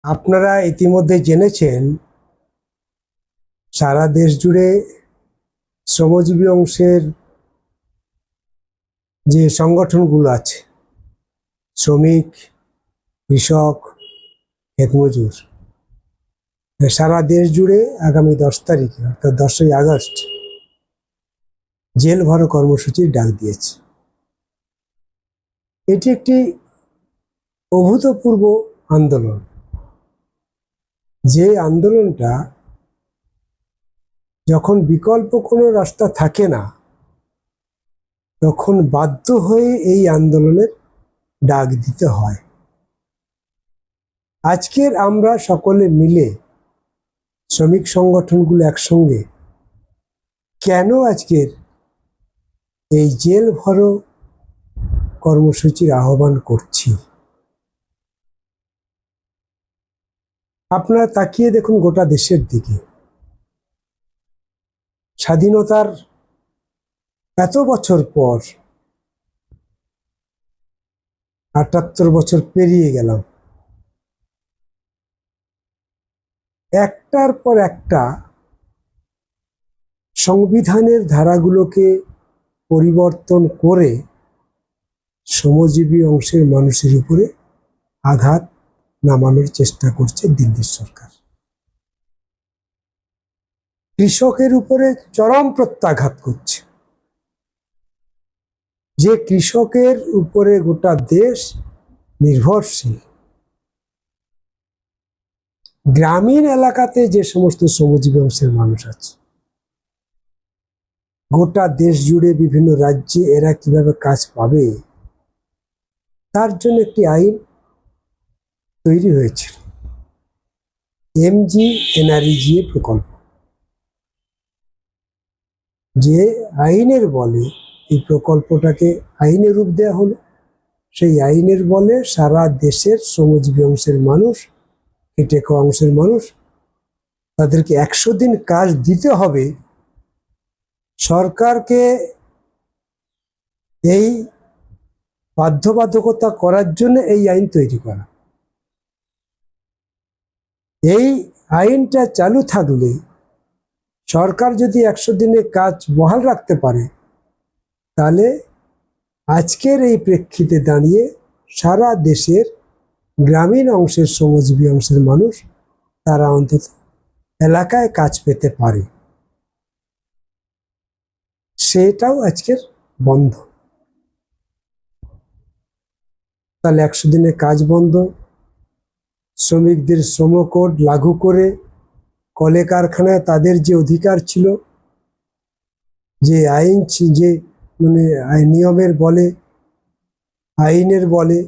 আপনারা ইতিমধ্যে জেনেছেন সারা দেশ জুড়ে শ্রমজীবী অংশের যে সংগঠনগুলো আছে, শ্রমিক, কৃষক, ক্ষেতমজুর, সারা দেশ জুড়ে আগামী 10 তারিখে অর্থাৎ 10ই আগস্ট জেল ভরো কর্মসূচির ডাক দিয়েছে। এটি একটি অভূতপূর্ব আন্দোলন, যে আন্দোলনটা যখন বিকল্প কোনো রাস্তা থাকে না তখন বাধ্য হয়ে এই আন্দোলনের ডাক দিতে হয়। আজকের আমরা সকলে মিলে শ্রমিক সংগঠনগুলো একসঙ্গে কেন আজকের এই জেল ভরো কর্মসূচির আহ্বান করছি, আপনারা তাকিয়ে দেখুন গোটা দেশের দিকে। স্বাধীনতার এত বছর পর, ৭৮ বছর পেরিয়ে গেলাম, একটার পর একটা সংবিধানের ধারাগুলোকে পরিবর্তন করে শ্রমজীবী অংশের মানুষের উপরে আঘাত নামানোর চেষ্টা করছে দিল্লির সরকার। কৃষকের উপরে চরম প্রত্যাঘাত করছে, যে কৃষকের উপরে গোটা দেশ নির্ভরশীল। গ্রামীণ এলাকাতে যে সমস্ত শ্রমজীবী অংশের মানুষ আছে, গোটা দেশ জুড়ে বিভিন্ন রাজ্যে এরা কিভাবে কাজ পাবে তার জন্য একটি আইন তৈরি হয়েছিল, MGNREGA প্রকল্প। যে আইনের বলে এই প্রকল্পটাকে আইনে রূপ দেওয়া হলো, সেই আইনের বলে সারা দেশের শ্রমজীবী অংশের মানুষ, খেটে খাওয়া অংশের মানুষ, তাদেরকে 100 দিন কাজ দিতে হবে। সরকারকে এই বাধ্যবাধকতা করার জন্য এই আইন তৈরি করা। এই আইনটা চালু থাকলে সরকার যদি 100 দিনের কাজ বহাল রাখতে পারে, তাহলে আজকের এই প্রেক্ষিতে দাঁড়িয়ে সারা দেশের গ্রামীণ অংশের শ্রমজীবী অংশের মানুষ তারা অন্তত এলাকায় কাজ পেতে পারে। সেটাও আজকের বন্ধ। তাহলে 100 দিনের কাজ বন্ধ, শ্রমিকদের শ্রম কোড লাগু করে কলে কারখানায় তাদের যে অধিকার ছিল, যে আইন, যে নিয়মের বলে, আইনের বলে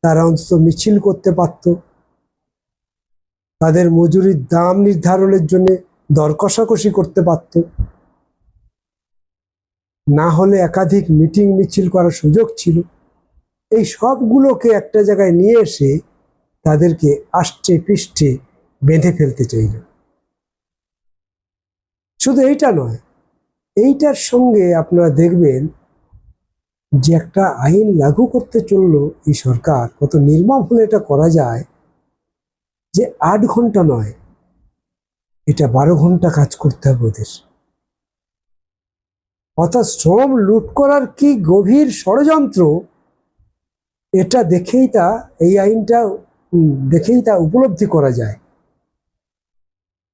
তারা অন্তত মিছিল করতে পারত, তাদের মজুরির দাম নির্ধারণের জন্য দর কষাকষি করতে পারত, না হলে একাধিক মিটিং মিছিল করার সুযোগ ছিল। এই সবগুলোকে একটা জায়গায় নিয়ে এসে তাদেরকে আষ্টে পৃষ্ঠে বেঁধে ফেলতে চাইল। শুধু এইটা নয়, এইটার সঙ্গে আপনারা দেখবেন যে একটা আইন লাগু করতে চললো এই সরকার, কত নির্মম হলে এটা করা যায় যে 8 ঘন্টা নয়, এটা 12 ঘন্টা কাজ করতে হবে ওদের। অর্থাৎ শ্রম লুট করার কি গভীর ষড়যন্ত্র, এটা দেখেই এই আইনটা দেখেই তা উপলব্ধি করা যায়।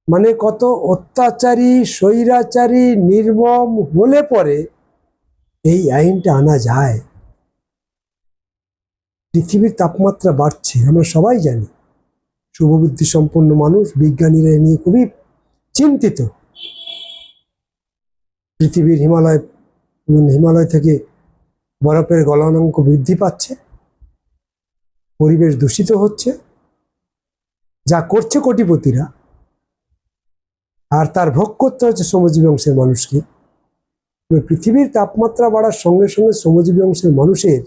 মানে কত অত্যাচারী, স্বৈরাচারী, নির্মম হলে পরে এই আইনটা আনা যায়। পৃথিবীর তাপমাত্রা বাড়ছে, আমরা সবাই জানি। শুভবুদ্ধি সম্পন্ন মানুষ, বিজ্ঞানীরা এ নিয়ে খুবই চিন্তিত। পৃথিবীর হিমালয় থেকে বরফের গলনাঙ্ক বৃদ্ধি পাচ্ছে, পরিবেশ দূষিত হচ্ছে, যা করছে কোটিপতিরা, আর তার ভোগ করতে হচ্ছে শ্রমজীবী অংশের মানুষকে। পৃথিবীর তাপমাত্রা বাড়ার সঙ্গে সঙ্গে শ্রমজীবী অংশের মানুষের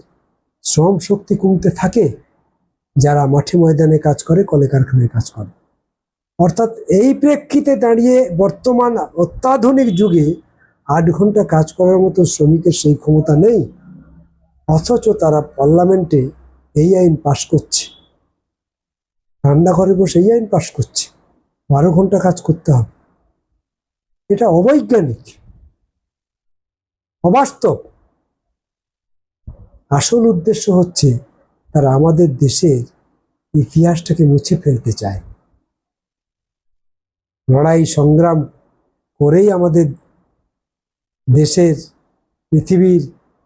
শ্রম শক্তি কমতে থাকে, যারা মাঠে ময়দানে কাজ করে, কলে কারখানায় কাজ করে। অর্থাৎ এই প্রেক্ষিতে দাঁড়িয়ে বর্তমান অত্যাধুনিক যুগে 8 ঘন্টা কাজ করার মতো শ্রমিকের সেই ক্ষমতা নেই, অথচ তারা পার্লামেন্টে এই আইন পাশ করছে। রান্নাঘরে বসে এই আইন পাশ করছে, 12 ঘন্টা কাজ করতে হবে। এটা অবৈজ্ঞানিক, অবাস্তব। আসল উদ্দেশ্য হচ্ছে তারা আমাদের দেশের ইতিহাসটাকে মুছে ফেলতে চায়। লড়াই সংগ্রাম করেই আমাদের দেশের, পৃথিবীর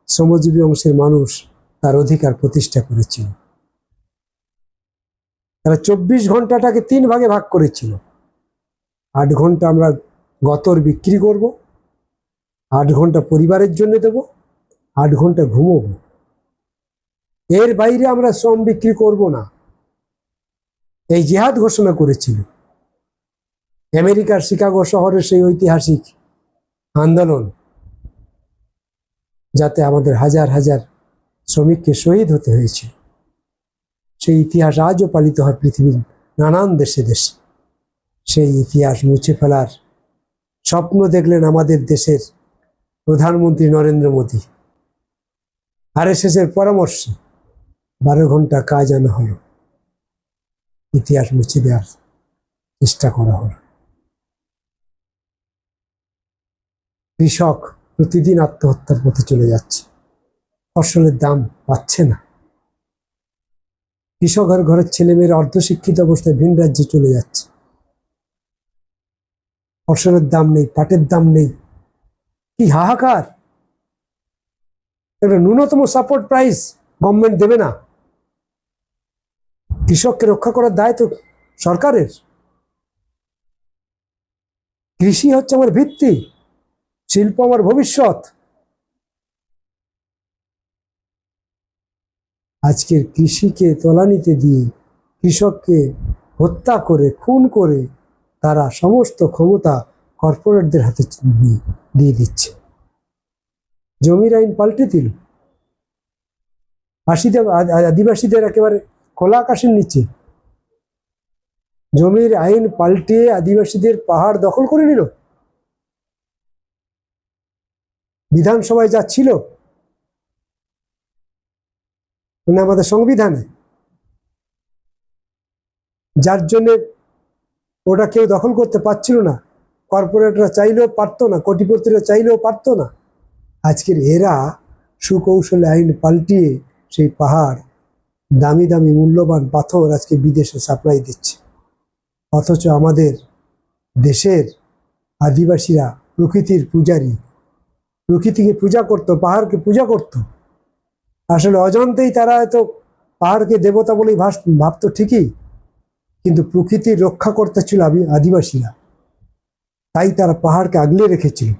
শ্রমজীবী অংশের মানুষ তার অধিকার প্রতিষ্ঠা করেছিল। তারা 24 ঘন্টাটাকে 3 ভাগে ভাগ করেছিল। 8 ঘন্টা আমরা গতর বিক্রি করব, 8 ঘন্টা পরিবারের জন্য দেব, 8 ঘন্টা ঘুমোবো। এর বাইরে আমরা শ্রম বিক্রি করব না, এই জিহাদ ঘোষণা করেছিল। আমেরিকার শিকাগো শহরের সেই ঐতিহাসিক আন্দোলন, যাতে আমাদের হাজার হাজার শ্রমিককে শহীদ হতে হয়েছিল, সেই ইতিহাস আজও পালিত হয় পৃথিবীর নানান দেশে দেশে। সেই ইতিহাস মুছে ফেলার স্বপ্ন দেখলেন আমাদের দেশের প্রধানমন্ত্রী নরেন্দ্র মোদী। আরএসএসের পরামর্শে 12 ঘন্টা কাজ আনা হলো, ইতিহাস মুছে দেওয়ার চেষ্টা করা হলো। কৃষক প্রতিদিন আত্মহত্যার পথে চলে যাচ্ছে, ফসলের দাম পাচ্ছে না। কৃষকের ঘরের ছেলেমেয়েরা অর্ধশিক্ষিত অবস্থায় ভিন রাজ্যে চলে যাচ্ছে, ফসলের দাম নেই, পাটের দাম নেই। কি হাহাকার! একটা ন্যূনতম সাপোর্ট প্রাইস গভর্নমেন্ট দেবে না। কৃষককে রক্ষা করার দায় তো সরকারের। কৃষি হচ্ছে আমার ভিত্তি, শিল্প আমার ভবিষ্যৎ। আজকের কৃষিকে তলানিতে দিয়ে, কৃষককে হত্যা করে, খুন করে তারা সমস্ত ক্ষমতা কর্পোরেটদের হাতে দিয়ে দিচ্ছে। জমির আইন পাল্টে দিল, আদিবাসীদের একেবারে খোলা আকাশের নিচে জমির আইন পাল্টে আদিবাসীদের পাহাড় দখল করে নিল। বিধানসভায় যা ছিল, মানে আমাদের সংবিধানে, যার জন্য ওটা কেউ দখল করতে পারছিল না, কর্পোরেটরা চাইলেও পারতো না, কোটিপতিরা চাইলেও পারতো না। আজকের এরা সুকৌশলে আইন পাল্টিয়ে সেই পাহাড়, দামি দামি মূল্যবান পাথর আজকে বিদেশে সাপ্লাই দিচ্ছে। অথচ আমাদের দেশের আদিবাসীরা প্রকৃতির পূজারী, প্রকৃতিকে পূজা করত, পাহাড়কে পূজা করত। আসলে অজান্তেই তারা এত পাহাড়কে দেবতা বলেই ভাবতো ঠিকই, কিন্তু প্রকৃতির রক্ষা করতে ছিল আদিবাসীরা। তাই তারা পাহাড়কে আগলে রেখেছিল,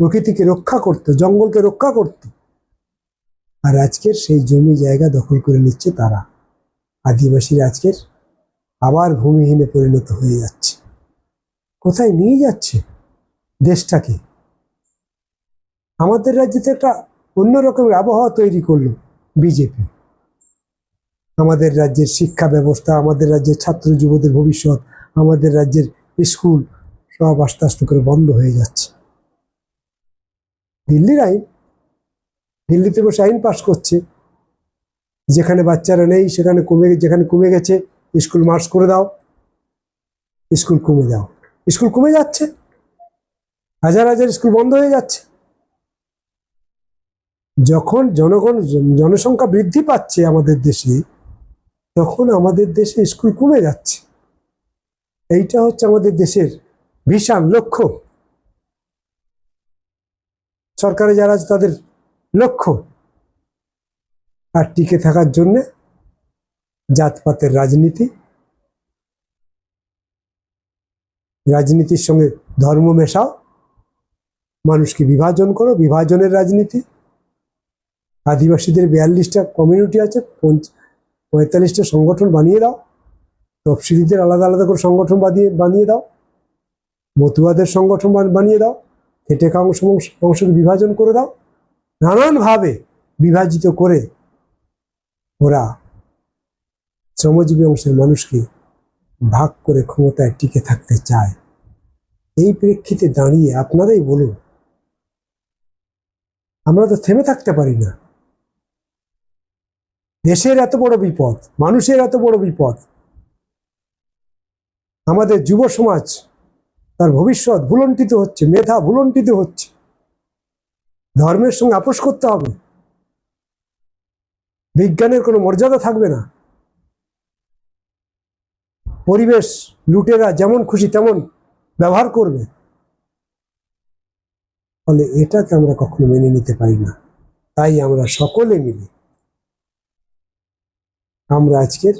প্রকৃতিকে রক্ষা করত, জঙ্গলকে রক্ষা করত। আর আজকের সেই জমি জায়গা দখল করে নিচ্ছে তারা। আদিবাসীরা আজকের আবার ভূমিহীনে পরিণত হয়ে যাচ্ছে। কোথায় নিয়ে যাচ্ছে দেশটাকে? আমাদের রাজ্যে তো একটা অন্যরকমের আবহাওয়া তৈরি করলো বিজেপি। আমাদের রাজ্যের শিক্ষা ব্যবস্থা, আমাদের রাজ্যের ছাত্র যুবদের ভবিষ্যৎ, আমাদের রাজ্যের স্কুল সব আস্তে আস্তে করে বন্ধ হয়ে যাচ্ছে। দিল্লির আইন, দিল্লিতে বসে আইন পাস করছে, যেখানে বাচ্চারা নেই সেখানে যেখানে কমে গেছে স্কুল মার্চ করে দাও, স্কুল কমে দাও। স্কুল কমে যাচ্ছে, হাজার হাজার স্কুল বন্ধ হয়ে যাচ্ছে। যখন জনসংখ্যা বৃদ্ধি পাচ্ছে আমাদের দেশে, তখন আমাদের দেশে স্কুল কমে যাচ্ছে। এইটা হচ্ছে আমাদের দেশের ভীষণ লক্ষ্য, সরকারে যারা আছে তাদের লক্ষ্য। আর টিকে থাকার জন্য জাতপাতের রাজনীতির সঙ্গে ধর্ম মেশাও, মানুষকে বিভাজন করো, বিভাজনের রাজনীতি। আদিবাসীদের 42টা কমিউনিটি আছে, 45টা সংগঠন বানিয়ে দাও, তফসিলিদের আলাদা আলাদা করে সংগঠন বানিয়ে দাও, মতুয়াদের সংগঠন বানিয়ে দাও, খেটে খাওয়া অংশকে বিভাজন করে দাও। নানানভাবে বিভাজিত করে ওরা শ্রমজীবী অংশের মানুষকে ভাগ করে ক্ষমতায় টিকে থাকতে চায়। এই প্রেক্ষিতে দাঁড়িয়ে আপনারাই বলুন, আমরা তো থেমে থাকতে পারি না। দেশের এত বড় বিপদ, মানুষের এত বড় বিপদ, আমাদের যুব সমাজ তার ভবিষ্যৎ ভুলণ্ঠিত হচ্ছে, মেধা ভুলণ্ঠিত হচ্ছে। ধর্মের সঙ্গে আপোষ করতে হবে, বিজ্ঞানের কোনো মর্যাদা থাকবে না। পরিবেশ লুটেরা যেমন খুশি তেমন ব্যবহার করবে, ফলে এটাকে আমরা কখনো মেনে নিতে পারি না। তাই আমরা সকলে মিলে আমরা আজকের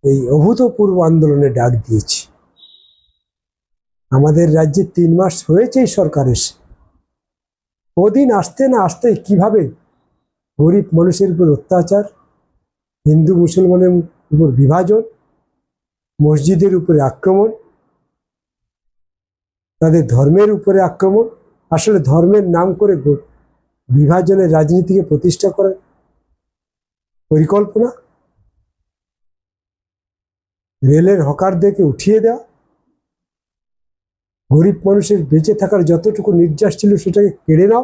এই অভূতপূর্ব আন্দোলনে ডাক দিয়েছি। আমাদের রাজ্যে 3 মাস হয়েছে এই সরকার এসে, কদিন আসতে না আসতে কিভাবে গরিব মানুষের উপর অত্যাচার, হিন্দু মুসলমানের উপর বিভাজন, মসজিদের উপরে আক্রমণ, তাদের ধর্মের উপরে আক্রমণ, আসলে ধর্মের নাম করে বিভাজনের রাজনীতিকে প্রতিষ্ঠা করার পরিকল্পনা, রেলের হকারদেরকে উঠিয়ে দেওয়া, গরিব মানুষের বেঁচে থাকার যতটুকু নির্যাস ছিল সেটাকে কেড়ে নাও।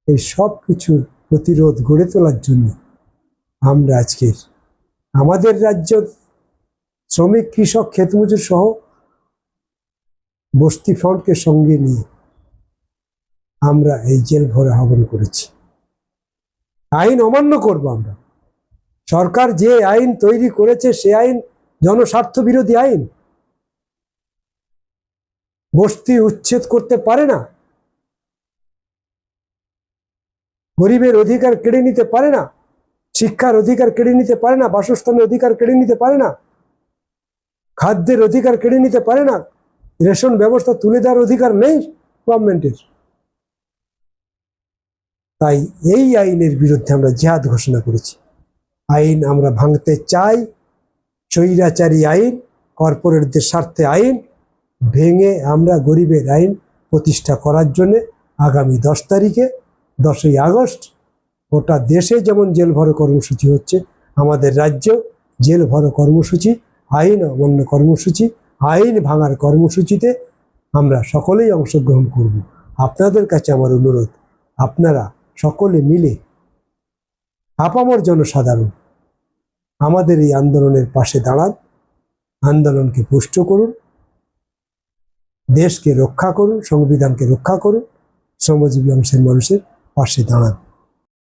এই সব কিছুর প্রতিরোধ গড়ে তোলার জন্য আমরা আজকের আমাদের রাজ্য শ্রমিক, কৃষক, ক্ষেতমজুর সহ বস্তি ফ্রন্টকে সঙ্গে নিয়ে আমরা এই জেল ভরে আহ্বান করেছি। আইন অমান্য করব আমরা। সরকার যে আইন তৈরি করেছে সে আইন জনস্বার্থ বিরোধী আইন, বস্তি উচ্ছেদ করতে পারে না, গরিবের অধিকার কেড়ে নিতে পারে না, শিক্ষার অধিকার কেড়ে নিতে পারে না, বাসস্থানের অধিকার কেড়ে নিতে পারে না, খাদ্যের অধিকার কেড়ে নিতে পারে না, রেশন ব্যবস্থা তুলে দেওয়ার অধিকার নেই গভর্নমেন্টের। তাই এই আইনের বিরুদ্ধে আমরা জিহাদ ঘোষণা করেছি। আইন আমরা ভাঙতে চাই, স্বৈরাচারী আইন, কর্পোরেটদের স্বার্থে আইন ভেঙে আমরা গরিবের আইন প্রতিষ্ঠা করার জন্য আগামী 10 তারিখে 10ই আগস্ট গোটা দেশে যেমন জেল ভরো কর্মসূচি হচ্ছে, আমাদের রাজ্যেও জেল ভরো কর্মসূচি, আইন অমান্য কর্মসূচি, আইন ভাঙার কর্মসূচিতে আমরা সকলেই অংশগ্রহণ করব। আপনাদের কাছে আমার অনুরোধ, আপনারা সকলে মিলে আপামর জনসাধারণ আমাদের এই আন্দোলনের পাশে দাঁড়ান, আন্দোলনকে পুষ্ট করুন, দেশকে রক্ষা করুন, সংবিধানকে রক্ষা করুন, শ্রমজীবী অংশের মানুষের পাশে দাঁড়ান।